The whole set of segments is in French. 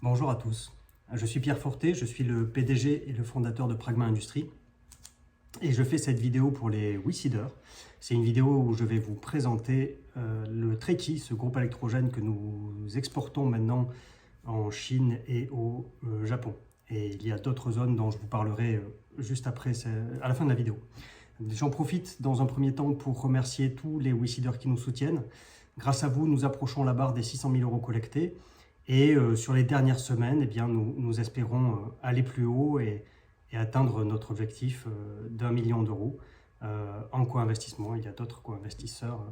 Bonjour à tous, je suis Pierre Fortet, je suis le PDG et le fondateur de Pragma Industries et je fais cette vidéo pour les WeSeeders. C'est une vidéo où je vais vous présenter le Treki, ce groupe électrogène que nous exportons maintenant en Chine et au Japon. Et il y a d'autres zones dont je vous parlerai juste après, à la fin de la vidéo. J'en profite dans un premier temps pour remercier tous les WeSeeders qui nous soutiennent. Grâce à vous, nous approchons la barre des 600 000 € collectés. Et sur les dernières semaines, eh bien, nous espérons aller plus haut et atteindre notre objectif d'1 million d'euros en co-investissement. Il y a d'autres co-investisseurs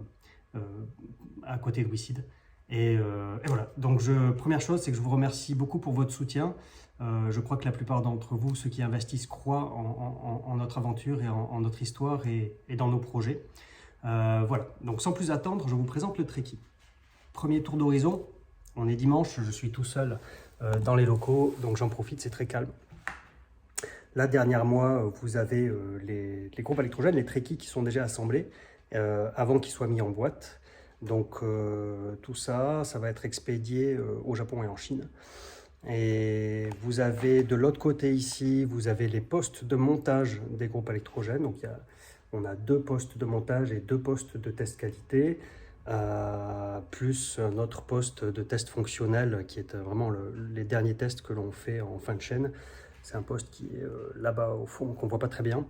à côté de WeSeed. Et voilà, donc première chose, c'est que je vous remercie beaucoup pour votre soutien. Je crois que la plupart d'entre vous, ceux qui investissent, croient en notre aventure et en notre histoire et dans nos projets. Voilà, donc sans plus attendre, je vous présente le Treki. Premier tour d'horizon. On est dimanche, je suis tout seul dans les locaux, donc j'en profite, c'est très calme. Là, dernièrement, vous avez les groupes électrogènes, les Treki qui sont déjà assemblés avant qu'ils soient mis en boîte. Donc tout ça, ça va être expédié au Japon et en Chine. Et vous avez de l'autre côté ici, vous avez les postes de montage des groupes électrogènes. Donc on a 2 postes de montage et 2 postes de test qualité. Plus notre poste de test fonctionnel qui est vraiment les derniers tests que l'on fait en fin de chaîne. C'est un poste qui est là-bas au fond, qu'on ne voit pas très bien,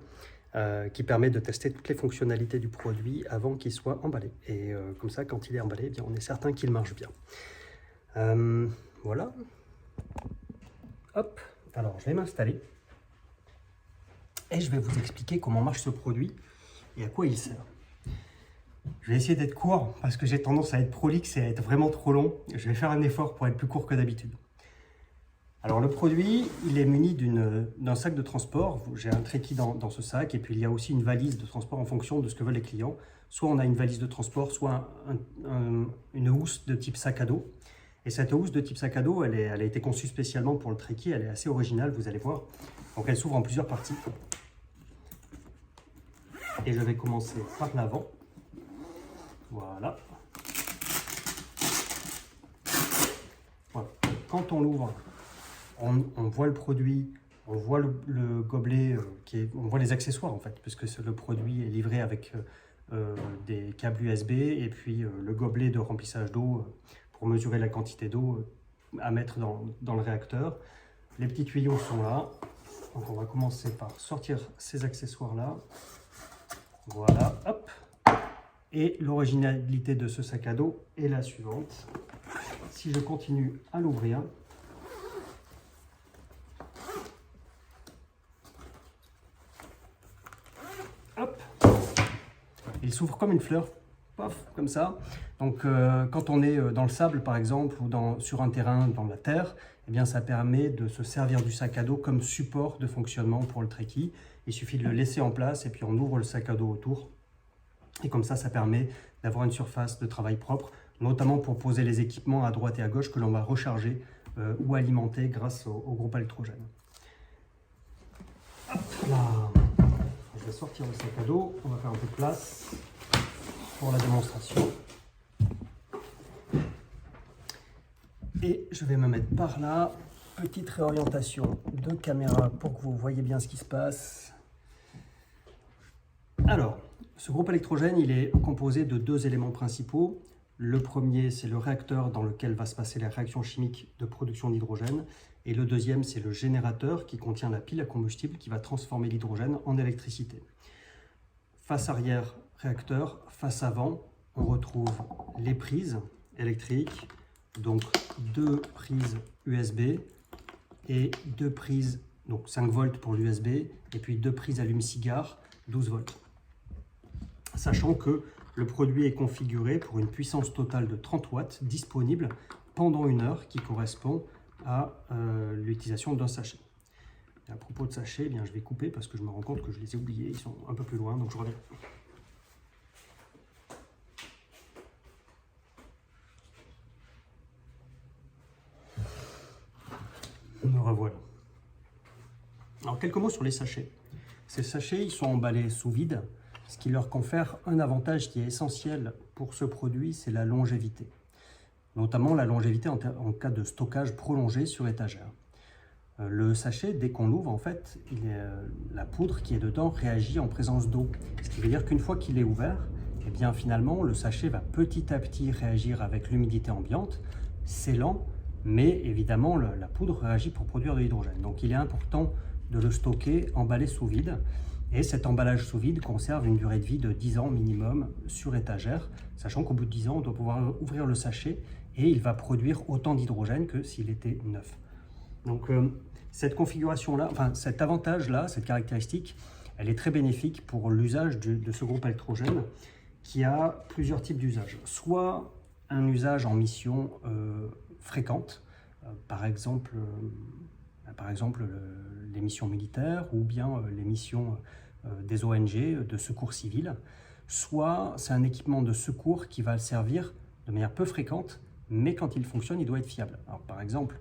qui permet de tester toutes les fonctionnalités du produit avant qu'il soit emballé. Et comme ça, quand il est emballé, eh bien, on est certain qu'il marche bien. Voilà. Hop, alors je vais m'installer et je vais vous expliquer comment marche ce produit et à quoi il sert. Je vais essayer d'être court parce que j'ai tendance à être prolixe et à être vraiment trop long. Je vais faire un effort pour être plus court que d'habitude. Alors le produit, il est muni d'un sac de transport. J'ai un Treki dans ce sac et puis il y a aussi une valise de transport en fonction de ce que veulent les clients. Soit on a une valise de transport, soit une housse de type sac à dos. Et cette housse de type sac à dos, elle a été conçue spécialement pour le Treki. Elle est assez originale, vous allez voir. Donc elle s'ouvre en plusieurs parties. Et je vais commencer par l'avant. Voilà. Voilà. Quand on l'ouvre, on voit le produit, on voit le gobelet, on voit les accessoires en fait, puisque le produit est livré avec des câbles USB et puis le gobelet de remplissage d'eau pour mesurer la quantité d'eau à mettre dans le réacteur. Les petits tuyaux sont là. Donc on va commencer par sortir ces accessoires-là. Voilà, hop. Et l'originalité de ce sac à dos est la suivante. Si je continue à l'ouvrir, hop, il s'ouvre comme une fleur, paf, comme ça. Donc quand on est dans le sable par exemple ou sur un terrain dans la terre, eh bien ça permet de se servir du sac à dos comme support de fonctionnement pour le Treki. Il suffit de le laisser en place et puis on ouvre le sac à dos autour. Et comme ça permet d'avoir une surface de travail propre, notamment pour poser les équipements à droite et à gauche que l'on va recharger ou alimenter grâce au groupe électrogène. Hop là. Je vais sortir le sac à dos, on va faire un peu de place pour la démonstration. Et je vais me mettre par là. Petite réorientation de caméra pour que vous voyez bien ce qui se passe. Alors, ce groupe électrogène, il est composé de 2 éléments principaux. Le premier, c'est le réacteur dans lequel va se passer la réaction chimique de production d'hydrogène. Et le deuxième, c'est le générateur qui contient la pile à combustible qui va transformer l'hydrogène en électricité. Face arrière, réacteur. Face avant, on retrouve les prises électriques. Donc 2 prises USB et 2 prises, donc 5 volts pour l'USB, et puis 2 prises allume-cigare, 12 volts. Sachant que le produit est configuré pour une puissance totale de 30 watts disponible pendant 1 heure qui correspond à l'utilisation d'un sachet. Et à propos de sachets, eh bien, je vais couper parce que je me rends compte que je les ai oubliés, ils sont un peu plus loin, donc je reviens. Me revoilà. Alors quelques mots sur les sachets. Ces sachets, ils sont emballés sous vide, ce qui leur confère un avantage qui est essentiel pour ce produit, c'est la longévité. notamment la longévité en cas de stockage prolongé sur étagère. Le sachet, dès qu'on l'ouvre, en fait, la poudre qui est dedans réagit en présence d'eau. Ce qui veut dire qu'une fois qu'il est ouvert, eh bien, finalement, le sachet va petit à petit réagir avec l'humidité ambiante. C'est lent, mais évidemment, la poudre réagit pour produire de l'hydrogène. Donc, il est important de le stocker emballé sous vide. Et cet emballage sous vide conserve une durée de vie de 10 ans minimum sur étagère, sachant qu'au bout de 10 ans, on doit pouvoir ouvrir le sachet et il va produire autant d'hydrogène que s'il était neuf. Donc cette configuration-là, enfin cet avantage-là, cette caractéristique, elle est très bénéfique pour l'usage de ce groupe électrogène qui a plusieurs types d'usages. Soit un usage en mission fréquente, par exemple les missions militaires ou bien les missions des ONG, de secours civil. Soit c'est un équipement de secours qui va servir de manière peu fréquente, mais quand il fonctionne, il doit être fiable. Alors, par exemple,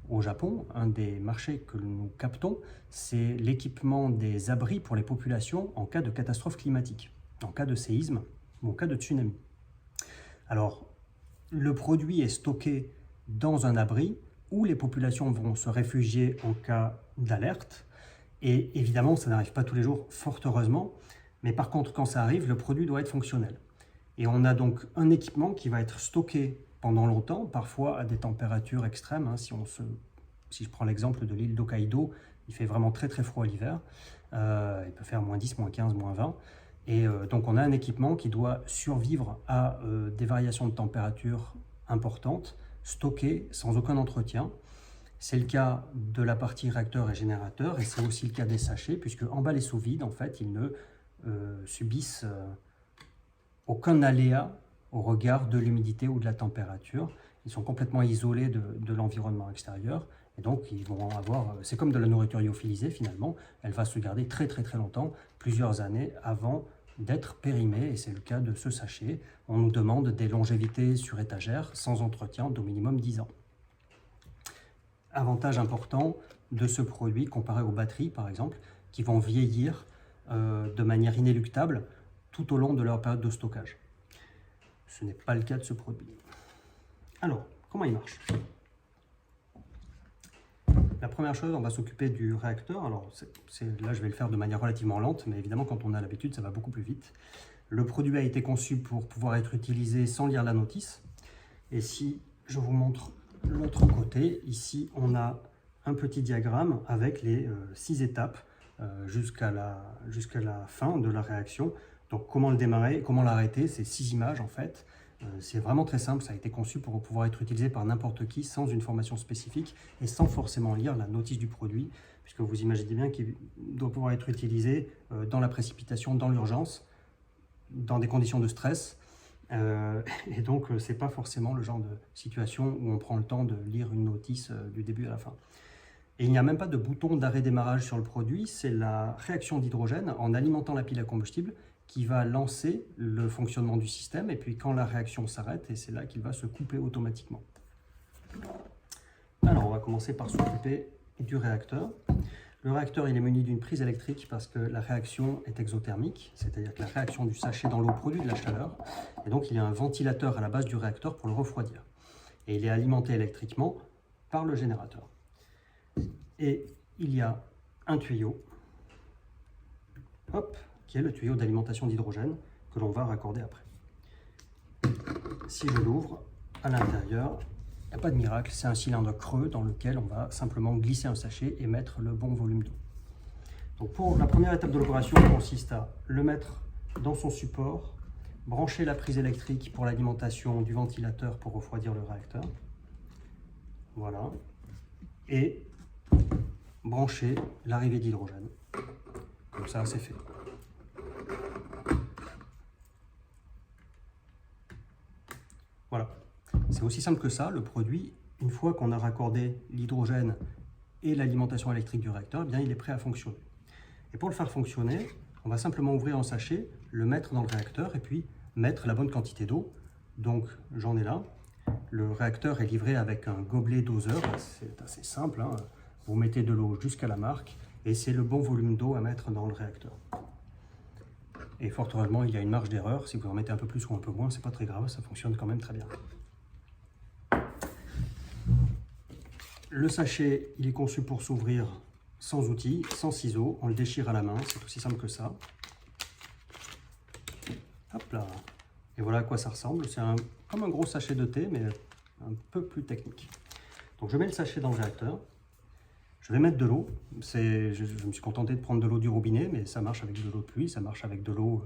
au Japon, un des marchés que nous captons, c'est l'équipement des abris pour les populations en cas de catastrophe climatique, en cas de séisme ou en cas de tsunami. Alors, le produit est stocké dans un abri où les populations vont se réfugier en cas d'alerte. Et évidemment, ça n'arrive pas tous les jours, fort heureusement. Mais par contre, quand ça arrive, le produit doit être fonctionnel. Et on a donc un équipement qui va être stocké pendant longtemps, parfois à des températures extrêmes. Hein, si je prends l'exemple de l'île d'Hokkaido, il fait vraiment très très froid l'hiver. Il peut faire moins 10, moins 15, moins 20. Et donc on a un équipement qui doit survivre à des variations de température importantes, stocké sans aucun entretien. C'est le cas de la partie réacteur et générateur, et c'est aussi le cas des sachets, puisque emballés sous vide, en fait, ils ne subissent aucun aléa au regard de l'humidité ou de la température. Ils sont complètement isolés de l'environnement extérieur, et donc ils vont avoir... C'est comme de la nourriture lyophilisée, finalement. Elle va se garder très très très longtemps, plusieurs années avant d'être périmée, et c'est le cas de ce sachet. On nous demande des longévités sur étagère, sans entretien, d'au minimum 10 ans. Avantage important de ce produit comparé aux batteries, par exemple, qui vont vieillir de manière inéluctable tout au long de leur période de stockage. Ce n'est pas le cas de ce produit. Alors, comment il marche? La première chose, on va s'occuper du réacteur. Alors, là, je vais le faire de manière relativement lente, mais évidemment, quand on a l'habitude, ça va beaucoup plus vite. Le produit a été conçu pour pouvoir être utilisé sans lire la notice. Et si je vous montre l'autre côté, ici, on a un petit diagramme avec les 6 étapes jusqu'à la fin de la réaction. Donc, comment le démarrer, comment l'arrêter, c'est 6 images en fait. C'est vraiment très simple, ça a été conçu pour pouvoir être utilisé par n'importe qui sans une formation spécifique et sans forcément lire la notice du produit, puisque vous imaginez bien qu'il doit pouvoir être utilisé dans la précipitation, dans l'urgence, dans des conditions de stress. Et donc, ce n'est pas forcément le genre de situation où on prend le temps de lire une notice du début à la fin. Et il n'y a même pas de bouton d'arrêt-démarrage sur le produit, c'est la réaction d'hydrogène en alimentant la pile à combustible qui va lancer le fonctionnement du système, et puis quand la réaction s'arrête, et c'est là qu'il va se couper automatiquement. Alors, on va commencer par s'occuper du réacteur. Le réacteur, il est muni d'une prise électrique parce que la réaction est exothermique, c'est-à-dire que la réaction du sachet dans l'eau produit de la chaleur, et donc il y a un ventilateur à la base du réacteur pour le refroidir. Et il est alimenté électriquement par le générateur. Et il y a un tuyau, hop, qui est le tuyau d'alimentation d'hydrogène que l'on va raccorder après. Si je l'ouvre, à l'intérieur, il n'y a pas de miracle, c'est un cylindre creux dans lequel on va simplement glisser un sachet et mettre le bon volume d'eau. Donc pour la première étape de l'opération, consiste à le mettre dans son support, brancher la prise électrique pour l'alimentation du ventilateur pour refroidir le réacteur. Voilà. Et brancher l'arrivée d'hydrogène. Comme ça, c'est fait. Voilà. C'est aussi simple que ça, le produit, une fois qu'on a raccordé l'hydrogène et l'alimentation électrique du réacteur, eh bien, il est prêt à fonctionner. Et pour le faire fonctionner, on va simplement ouvrir un sachet, le mettre dans le réacteur et puis mettre la bonne quantité d'eau. Donc j'en ai là. Le réacteur est livré avec un gobelet doseur, c'est assez simple, hein. Vous mettez de l'eau jusqu'à la marque et c'est le bon volume d'eau à mettre dans le réacteur. Et fort heureusement, il y a une marge d'erreur. Si vous en mettez un peu plus ou un peu moins, c'est pas très grave, ça fonctionne quand même très bien. Le sachet, il est conçu pour s'ouvrir sans outils, sans ciseaux. On le déchire à la main, c'est aussi simple que ça. Hop là. Et voilà à quoi ça ressemble. C'est comme un gros sachet de thé, mais un peu plus technique. Donc je mets le sachet dans le réacteur. Je vais mettre de l'eau. Je me suis contenté de prendre de l'eau du robinet, mais ça marche avec de l'eau de pluie, ça marche avec de l'eau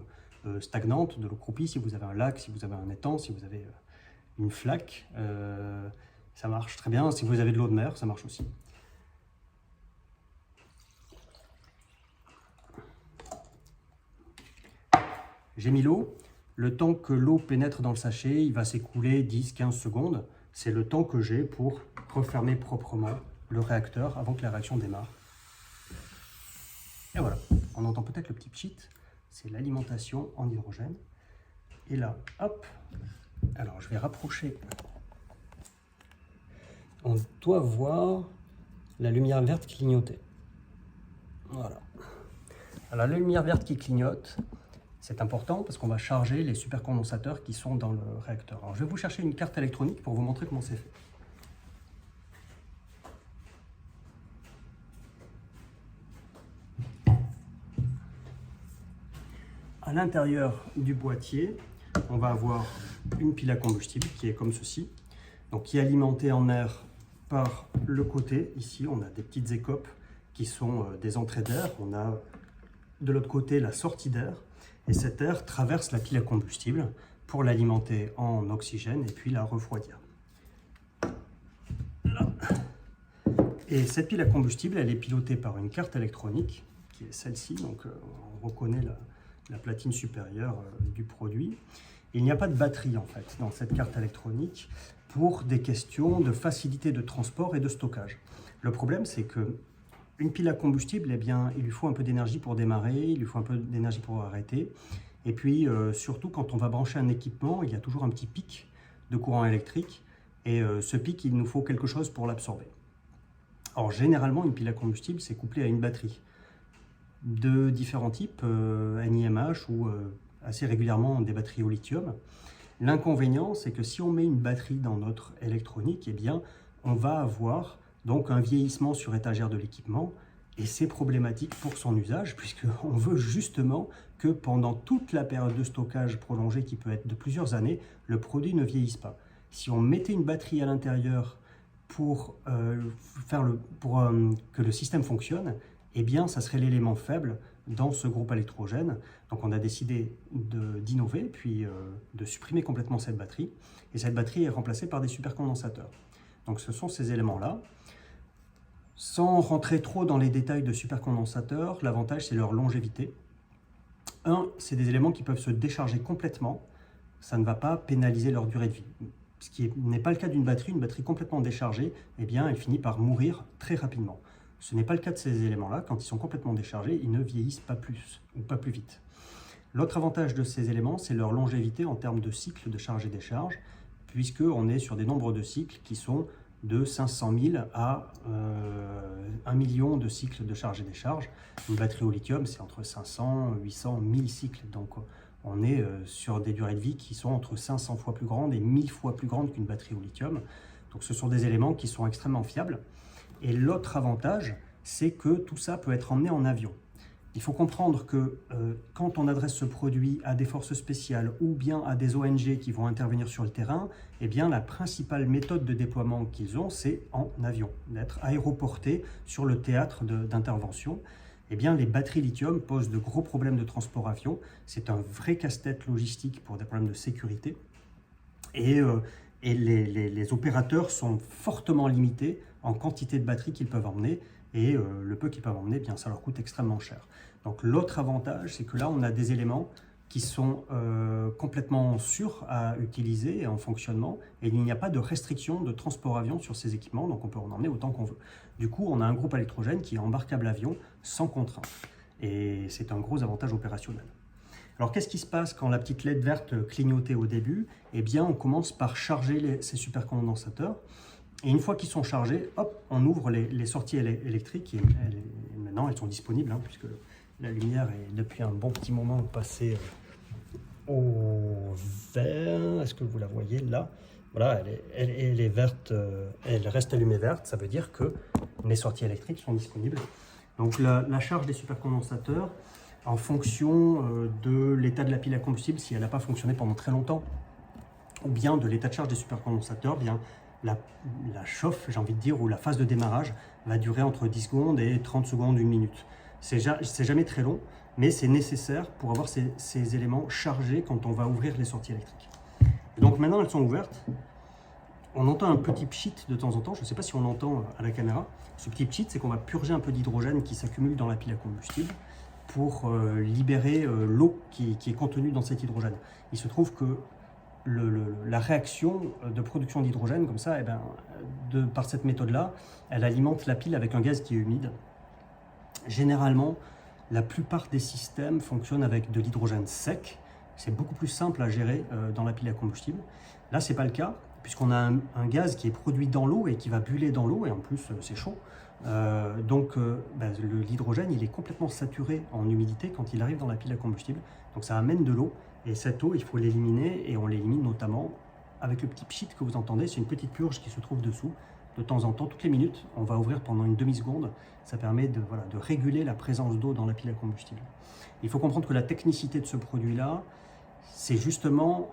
stagnante, de l'eau croupie, si vous avez un lac, si vous avez un étang, si vous avez une flaque. Ça marche très bien. Si vous avez de l'eau de mer, ça marche aussi. J'ai mis l'eau. Le temps que l'eau pénètre dans le sachet, il va s'écouler 10-15 secondes. C'est le temps que j'ai pour refermer proprement le réacteur avant que la réaction démarre. Et voilà, on entend peut-être le petit pchit, c'est l'alimentation en hydrogène. Et là, hop, alors je vais rapprocher. On doit voir la lumière verte clignoter. Voilà. Alors la lumière verte qui clignote, c'est important parce qu'on va charger les supercondensateurs qui sont dans le réacteur. Alors je vais vous chercher une carte électronique pour vous montrer comment c'est fait. À l'intérieur du boîtier, on va avoir une pile à combustible qui est comme ceci, donc qui est alimentée en air par le côté. Ici, on a des petites écopes qui sont des entrées d'air. On a de l'autre côté la sortie d'air. Et cet air traverse la pile à combustible pour l'alimenter en oxygène et puis la refroidir. Là. Et cette pile à combustible, elle est pilotée par une carte électronique, qui est celle-ci. Donc on reconnaît la platine supérieure du produit. Et il n'y a pas de batterie en fait dans cette carte électronique pour des questions de facilité de transport et de stockage. Le problème, c'est que une pile à combustible, eh bien, il lui faut un peu d'énergie pour démarrer, il lui faut un peu d'énergie pour arrêter. Et puis, surtout, quand on va brancher un équipement, il y a toujours un petit pic de courant électrique. Et ce pic, il nous faut quelque chose pour l'absorber. Alors, généralement, une pile à combustible, c'est couplé à une batterie de différents types, NiMH ou assez régulièrement des batteries au lithium. L'inconvénient, c'est que si on met une batterie dans notre électronique, eh bien, on va avoir donc un vieillissement sur étagère de l'équipement, et c'est problématique pour son usage, puisqu'on veut justement que pendant toute la période de stockage prolongée, qui peut être de plusieurs années, le produit ne vieillisse pas. Si on mettait une batterie à l'intérieur pour que le système fonctionne, eh bien, ça serait l'élément faible dans ce groupe électrogène. Donc on a décidé d'innover, puis de supprimer complètement cette batterie, et cette batterie est remplacée par des supercondensateurs. Donc ce sont ces éléments-là. Sans rentrer trop dans les détails de supercondensateurs, l'avantage c'est leur longévité. C'est des éléments qui peuvent se décharger complètement, ça ne va pas pénaliser leur durée de vie. Ce qui n'est pas le cas d'une batterie complètement déchargée, eh bien elle finit par mourir très rapidement. Ce n'est pas le cas de ces éléments-là, quand ils sont complètement déchargés, ils ne vieillissent pas plus, ou pas plus vite. L'autre avantage de ces éléments, c'est leur longévité en termes de cycle de charge et décharge, puisqu'on est sur des nombres de cycles qui sont de 500 000 à 1 million de cycles de charge et décharge. Une batterie au lithium, c'est entre 500, 800, 1000 cycles. Donc on est sur des durées de vie qui sont entre 500 fois plus grandes et 1000 fois plus grandes qu'une batterie au lithium. Donc ce sont des éléments qui sont extrêmement fiables. Et l'autre avantage, c'est que tout ça peut être emmené en avion. Il faut comprendre que quand on adresse ce produit à des forces spéciales ou bien à des ONG qui vont intervenir sur le terrain, eh bien la principale méthode de déploiement qu'ils ont, c'est en avion, d'être aéroporté sur le théâtre d'intervention. Eh bien les batteries lithium posent de gros problèmes de transport avion. C'est un vrai casse-tête logistique pour des problèmes de sécurité. Et les opérateurs sont fortement limités en quantité de batteries qu'ils peuvent emmener. Et le peu qu'ils peuvent emmener, bien, ça leur coûte extrêmement cher. Donc l'autre avantage, c'est que là, on a des éléments qui sont complètement sûrs à utiliser et en fonctionnement, et il n'y a pas de restriction de transport avion sur ces équipements, donc on peut en emmener autant qu'on veut. Du coup, on a un groupe électrogène qui est embarquable avion sans contrainte, et c'est un gros avantage opérationnel. Alors qu'est-ce qui se passe quand la petite LED verte clignotait au début? Eh bien, on commence par charger ces supercondensateurs. Et une fois qu'ils sont chargés, hop, on ouvre les sorties électriques et maintenant elles sont disponibles puisque la lumière est depuis un bon petit moment passée au vert. Est-ce que vous la voyez là? voilà, elle est verte, elle reste allumée verte, ça veut dire que mes sorties électriques sont disponibles. Donc la charge des supercondensateurs, en fonction de l'état de la pile à combustible, si elle n'a pas fonctionné pendant très longtemps, ou bien de l'état de charge des supercondensateurs, bien la chauffe, j'ai envie de dire, ou la phase de démarrage va durer entre 10 secondes et 30 secondes, 1 minute. C'est jamais très long, mais c'est nécessaire pour avoir ces éléments chargés quand on va ouvrir les sorties électriques. Et donc maintenant, elles sont ouvertes. On entend un petit pchit de temps en temps, je ne sais pas si on l'entend à la caméra. Ce petit pchit, c'est qu'on va purger un peu d'hydrogène qui s'accumule dans la pile à combustible pour libérer l'eau qui est contenue dans cet hydrogène. Il se trouve que la réaction de production d'hydrogène, comme ça, par cette méthode-là, elle alimente la pile avec un gaz qui est humide. Généralement, la plupart des systèmes fonctionnent avec de l'hydrogène sec. C'est beaucoup plus simple à gérer dans la pile à combustible. Là, ce n'est pas le cas, puisqu'on a un gaz qui est produit dans l'eau et qui va buller dans l'eau, et en plus, c'est chaud. L'hydrogène, il est complètement saturé en humidité quand il arrive dans la pile à combustible. Donc ça amène de l'eau, et cette eau, il faut l'éliminer, et on l'élimine notamment avec le petit pchit que vous entendez. C'est une petite purge qui se trouve dessous. De temps en temps, toutes les minutes, on va ouvrir pendant une demi-seconde. Ça permet de réguler la présence d'eau dans la pile à combustible. Il faut comprendre que la technicité de ce produit-là, c'est justement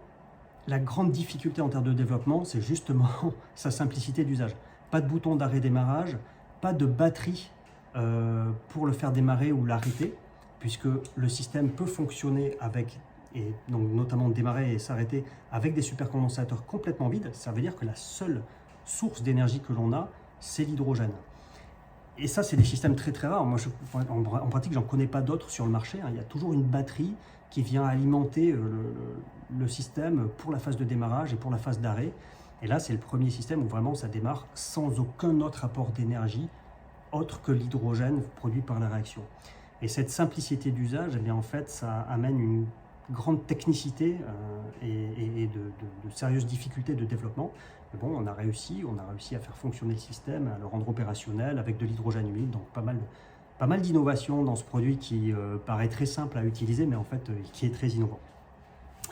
la grande difficulté en termes de développement, c'est justement sa simplicité d'usage. Pas de bouton d'arrêt-démarrage, pas de batterie pour le faire démarrer ou l'arrêter, puisque le système peut fonctionner avec, et donc notamment démarrer et s'arrêter avec des supercondensateurs complètement vides. Ça veut dire que la seule source d'énergie que l'on a, c'est l'hydrogène. Et ça, c'est des systèmes très très rares. Moi, en pratique, j'en connais pas d'autres sur le marché. Il y a toujours une batterie qui vient alimenter le système pour la phase de démarrage et pour la phase d'arrêt. Et là, c'est le premier système où vraiment ça démarre sans aucun autre apport d'énergie autre que l'hydrogène produit par la réaction. Et cette simplicité d'usage, eh bien, en fait, ça amène une grande technicité et de sérieuses difficultés de développement. Mais bon, on a réussi à faire fonctionner le système, à le rendre opérationnel avec de l'hydrogène humide, donc pas mal d'innovations dans ce produit qui paraît très simple à utiliser, mais en fait qui est très innovant.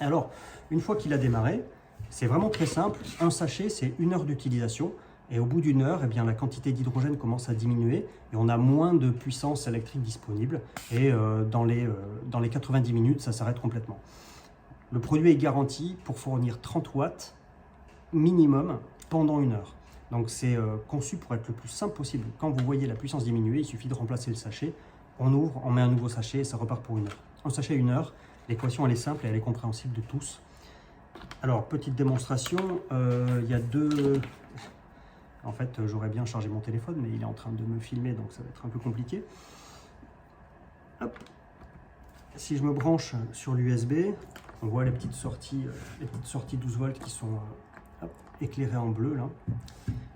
Alors, une fois qu'il a démarré, c'est vraiment très simple. Un sachet, c'est 1 heure d'utilisation. Et au bout d'1 heure, eh bien, la quantité d'hydrogène commence à diminuer et on a moins de puissance électrique disponible. Et dans les 90 minutes, ça s'arrête complètement. Le produit est garanti pour fournir 30 watts minimum pendant 1 heure. Donc c'est conçu pour être le plus simple possible. Quand vous voyez la puissance diminuer, il suffit de remplacer le sachet. On ouvre, on met un nouveau sachet et ça repart pour 1 heure. Un sachet 1 heure, l'équation elle est simple et elle est compréhensible de tous. Alors, petite démonstration, il y a deux... En fait, j'aurais bien chargé mon téléphone, mais il est en train de me filmer, donc ça va être un peu compliqué. Hop. Si je me branche sur l'USB, on voit les petites sorties 12 volts qui sont éclairées en bleu, là.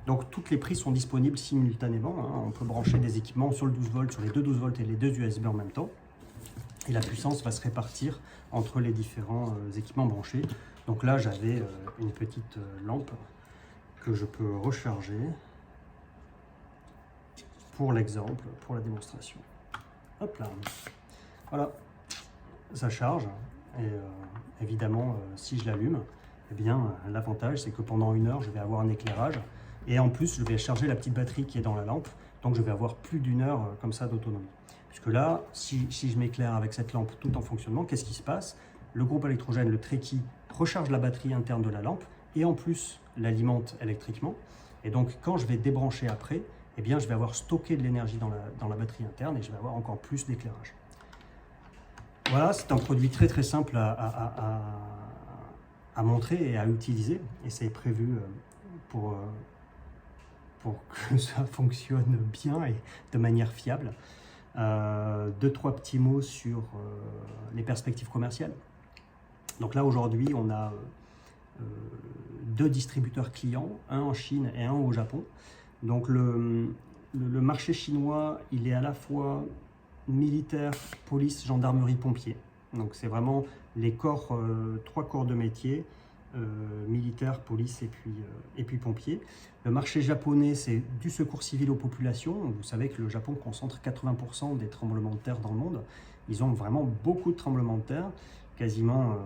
Donc, toutes les prises sont disponibles simultanément. Hein. On peut brancher des équipements sur le 12 volts, sur les deux 12 volts et les deux USB en même temps. Et la puissance va se répartir entre les différents équipements branchés. Donc là, j'avais une petite lampe que je peux recharger pour l'exemple, pour la démonstration. Hop là. Voilà, ça charge. Et évidemment, si je l'allume, eh bien, l'avantage, c'est que pendant 1 heure, je vais avoir un éclairage. Et en plus, je vais charger la petite batterie qui est dans la lampe. Donc, je vais avoir plus d'1 heure comme ça d'autonomie. Puisque là, si je m'éclaire avec cette lampe tout en fonctionnement, qu'est-ce qui se passe? Le groupe électrogène, le Trekkie, recharge la batterie interne de la lampe et en plus l'alimente électriquement. Et donc, quand je vais débrancher après, eh bien, je vais avoir stocké de l'énergie dans la batterie interne et je vais avoir encore plus d'éclairage. Voilà, c'est un produit très très simple à montrer et à utiliser. Et c'est prévu pour que ça fonctionne bien et de manière fiable. 2-3 petits mots sur les perspectives commerciales. Donc là, aujourd'hui, on a 2 distributeurs clients, un en Chine et un au Japon. Donc le marché chinois, il est à la fois militaire, police, gendarmerie, pompiers. Donc c'est vraiment les corps, 3 corps de métier, militaire, police et puis pompiers. Le marché japonais, c'est du secours civil aux populations. Vous savez que le Japon concentre 80% des tremblements de terre dans le monde. Ils ont vraiment beaucoup de tremblements de terre, quasiment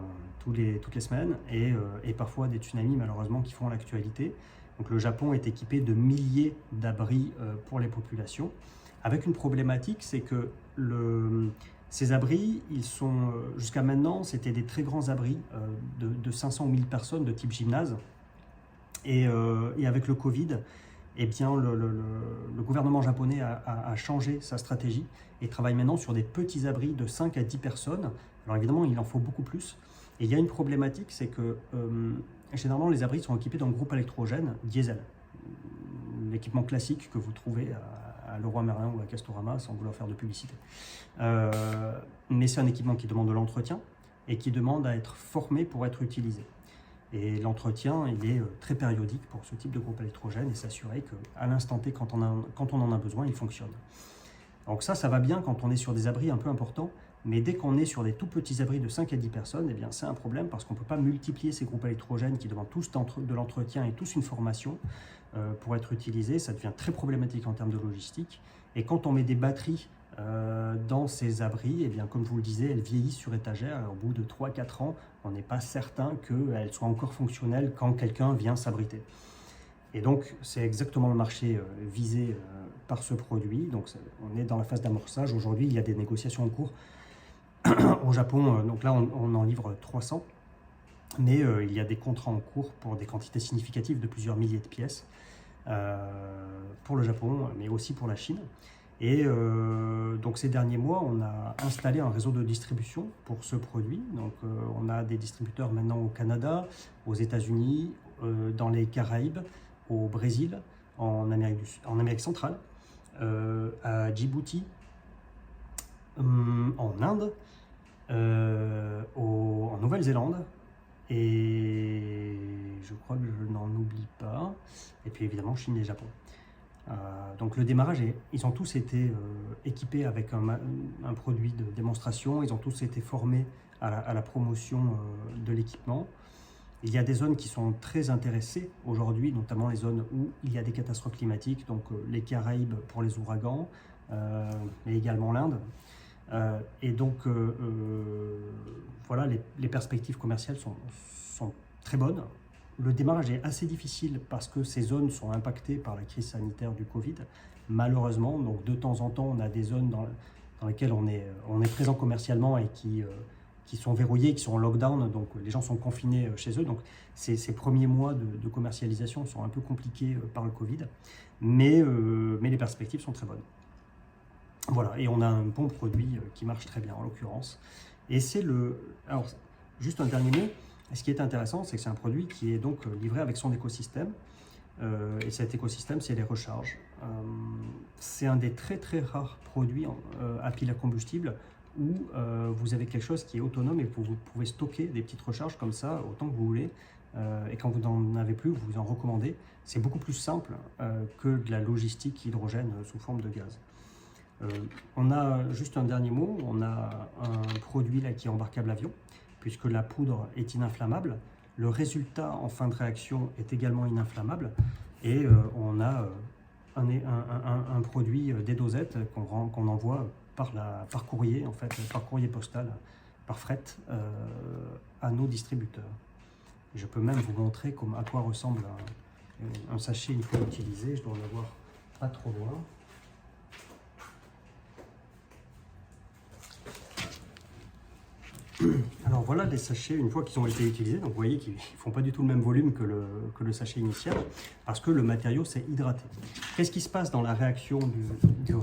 toutes les semaines et parfois des tsunamis malheureusement qui font l'actualité. Donc le Japon est équipé de milliers d'abris pour les populations, avec une problématique, c'est que ces abris, ils sont jusqu'à maintenant, c'était des très grands abris de 500 ou 1000 personnes de type gymnase. Et avec le Covid, eh bien, le gouvernement japonais a changé sa stratégie et travaille maintenant sur des petits abris de 5 à 10 personnes. Alors évidemment, il en faut beaucoup plus. Et il y a une problématique, c'est que généralement, les abris sont équipés d'un groupe électrogène diesel. L'équipement classique que vous trouvez à Leroy Merlin ou à Castorama, sans vouloir faire de publicité. Mais c'est un équipement qui demande de l'entretien et qui demande à être formé pour être utilisé. Et l'entretien, il est très périodique pour ce type de groupe électrogène et s'assurer qu'à l'instant T, quand on en a besoin, il fonctionne. Donc ça va bien quand on est sur des abris un peu importants, mais dès qu'on est sur des tout petits abris de 5 à 10 personnes, eh bien c'est un problème parce qu'on ne peut pas multiplier ces groupes électrogènes qui demandent tous de l'entretien et tous une formation pour être utilisés. Ça devient très problématique en termes de logistique. Et quand on met des batteries dans ces abris, eh bien, comme je vous le disais, elles vieillissent sur étagère. Alors, au bout de 3-4 ans, on n'est pas certain qu'elles soient encore fonctionnelles quand quelqu'un vient s'abriter. Et donc, c'est exactement le marché visé par ce produit. Donc, on est dans la phase d'amorçage. Aujourd'hui, il y a des négociations en cours au Japon. Donc là, on en livre 300. Mais il y a des contrats en cours pour des quantités significatives de plusieurs milliers de pièces pour le Japon, mais aussi pour la Chine. Et donc ces derniers mois, on a installé un réseau de distribution pour ce produit. Donc on a des distributeurs maintenant au Canada, aux États-Unis, dans les Caraïbes, au Brésil, en Amérique centrale, à Djibouti, en Inde, en Nouvelle-Zélande. Et je crois que je n'en oublie pas. Et puis évidemment Chine et Japon. Donc le démarrage, ils ont tous été équipés avec un produit de démonstration, ils ont tous été formés à la promotion de l'équipement. Il y a des zones qui sont très intéressées aujourd'hui, notamment les zones où il y a des catastrophes climatiques, donc les Caraïbes pour les ouragans, mais également l'Inde. Et donc voilà, les perspectives commerciales sont très bonnes. Le démarrage est assez difficile parce que ces zones sont impactées par la crise sanitaire du Covid, malheureusement. Donc de temps en temps, on a des zones dans lesquelles on est présent commercialement et qui sont verrouillées, qui sont en lockdown, donc les gens sont confinés chez eux. Donc ces premiers mois de commercialisation sont un peu compliqués par le Covid, mais les perspectives sont très bonnes. Voilà, et on a un bon produit qui marche très bien en l'occurrence. Et c'est alors, juste un dernier mot. Ce qui est intéressant, c'est que c'est un produit qui est donc livré avec son écosystème. Et cet écosystème, c'est les recharges. C'est un des très très rares produits à pile à combustible où vous avez quelque chose qui est autonome et vous pouvez stocker des petites recharges comme ça autant que vous voulez. Et quand vous n'en avez plus, vous en recommandez. C'est beaucoup plus simple que de la logistique hydrogène sous forme de gaz. On a juste un dernier mot, on a un produit là qui est embarquable avion, puisque la poudre est ininflammable. Le résultat en fin de réaction est également ininflammable. Et on a un produit, des dosettes qu'on envoie par courrier, en fait, par courrier postal, par fret, à nos distributeurs. Je peux même vous montrer à quoi ressemble un sachet une fois utilisé. Je dois en avoir pas trop loin. Alors voilà les sachets une fois qu'ils ont été utilisés. Donc vous voyez qu'ils ne font pas du tout le même volume que le sachet initial parce que le matériau s'est hydraté. Qu'est-ce qui se passe dans la réaction du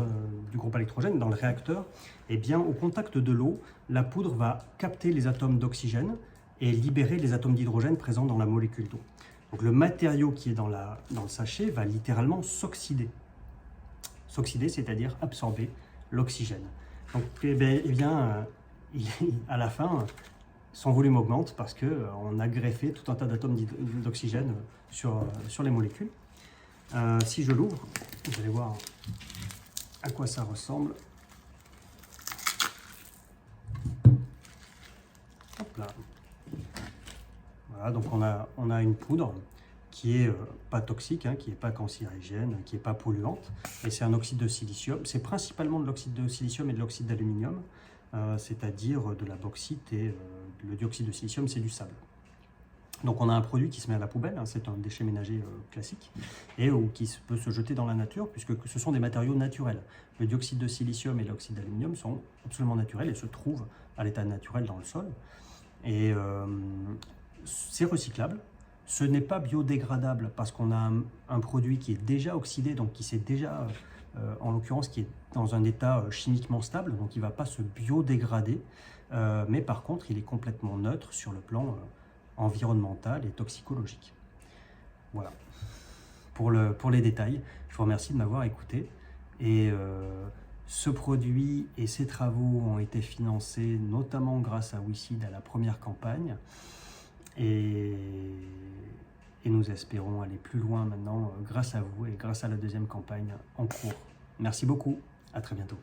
groupe électrogène, dans le réacteur? Eh bien, au contact de l'eau, la poudre va capter les atomes d'oxygène et libérer les atomes d'hydrogène présents dans la molécule d'eau. Donc le matériau qui est dans le sachet va littéralement s'oxyder. S'oxyder, c'est-à-dire absorber l'oxygène. Donc à la fin, son volume augmente parce qu'on a greffé tout un tas d'atomes d'oxygène sur les molécules. Si je l'ouvre, vous allez voir à quoi ça ressemble. Hop là. Voilà, donc on a une poudre qui est pas toxique, hein, qui n'est pas cancérigène, qui n'est pas polluante, et c'est un oxyde de silicium. C'est principalement de l'oxyde de silicium et de l'oxyde d'aluminium. C'est-à-dire de la bauxite et le dioxyde de silicium, c'est du sable. Donc on a un produit qui se met à la poubelle, hein, c'est un déchet ménager classique, et qui peut se jeter dans la nature, puisque ce sont des matériaux naturels. Le dioxyde de silicium et l'oxyde d'aluminium sont absolument naturels et se trouvent à l'état naturel dans le sol. Et c'est recyclable. Ce n'est pas biodégradable parce qu'on a un produit qui est déjà oxydé, donc qui s'est déjà, en l'occurrence, qui est dans un état chimiquement stable, donc il ne va pas se biodégrader. Mais par contre, il est complètement neutre sur le plan environnemental et toxicologique. Voilà. Pour les détails, je vous remercie de m'avoir écouté. Et ce produit et ses travaux ont été financés notamment grâce à WeSeed à la première campagne. Et nous espérons aller plus loin maintenant grâce à vous et grâce à la deuxième campagne en cours. Merci beaucoup, à très bientôt.